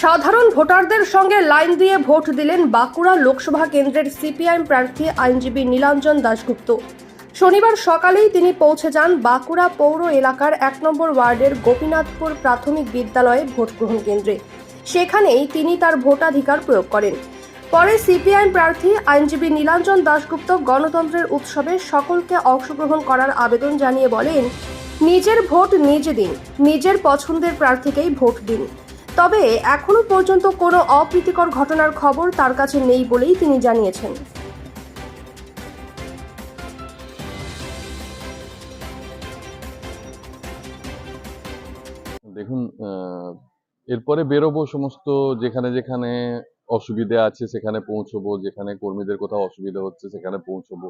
সাধারণ ভোটারদের সঙ্গে লাইন দিয়ে ভোট দিলেন বাঁকুড়া লোকসভা কেন্দ্রের সিপিআইএম প্রার্থী আইনজীবী নীলাঞ্জন দাশগুপ্ত। শনিবার সকালেই তিনি পৌঁছে যান বাঁকুড়া পৌর এলাকার ১ নম্বর ওয়ার্ডের গোপীনাথপুর প্রাথমিক বিদ্যালয়ে ভোট গ্রহণ কেন্দ্রে। সেখানেই তিনি তার ভোটাধিকার প্রয়োগ করেন। পরে সিপিআইএম প্রার্থী আইনজীবী নীলাঞ্জন দাশগুপ্ত গণতন্ত্রের উৎসবে সকলকে অংশগ্রহণ করার আবেদন জানিয়ে বলেন, নিজের ভোট নিজে দিন, নিজের পছন্দের প্রার্থীকেই ভোট দিন। তবে এখনো পর্যন্ত কোনো অপ্রীতিকর ঘটনার খবর তার কাছে নেই বলেই তিনি জানিয়েছেন। দেখুন, এরপরে বেরোবো, সমস্ত যেখানে যেখানে অসুবিধা আছে সেখানে পৌঁছবো, যেখানে কর্মীদের কোথাও অসুবিধা হচ্ছে সেখানে পৌঁছবো।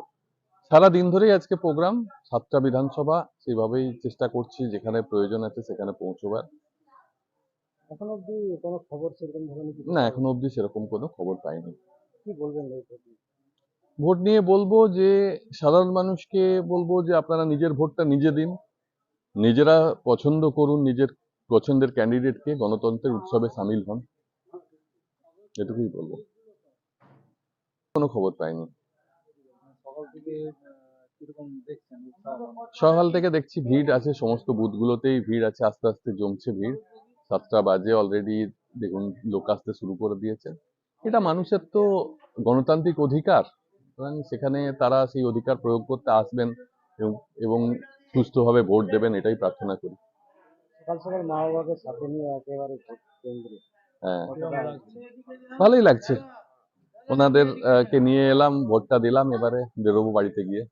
সারা দিন ধরেই আজকে প্রোগ্রাম, 7টা বিধানসভা, সেইভাবেই চেষ্টা করছি যেখানে প্রয়োজন আছে সেখানে পৌঁছবার। এখনো অব্দি কোনো খবর সেরকম ধরনের কিছু না, এখনো অবধি সেরকম কোনো খবর পাইনি। কি বলবেন এই প্রতি? ভোট নিয়ে বলবো যে সাধারণ মানুষকে বলবো যে আপনারা নিজের ভোটটা নিজে দিন, নিজেরা পছন্দ করুন নিজের পছন্দের ক্যান্ডিডেটকে, গণতন্ত্রের উৎসবে সামিল হন, এটুকুই বলবো। কোনো খবর পাইনি। সকাল থেকে কিরকম দেখছেন উৎসাহ? সকাল থেকে দেখছি ভিড় আছে, সমস্ত বুথগুলোতেই ভিড় আছে, আস্তে আস্তে জমছে ভিড়। 7টা বাজে অলরেডি, দেখুন লোক আসতে শুরু করে দিয়েছে। এটা মানুষের তো গণতান্ত্রিক অধিকার, সুতরাং সেখানে তারা সেই অধিকার প্রয়োগ করতে আসবেন এবং সুস্থভাবে ভোট দেবেন, এটাই প্রার্থনা করি। সকাল সকাল মা বাবাকে সাথে নিয়ে একেবারে ভোট কেন্দ্রে হ্যাঁ, কতটা লাগছে? ভালোই লাগছে। ওনাদের কে নিয়ে এলাম, ভোটটা দিলাম, এবারে বেরোবো বাড়িতে গিয়ে।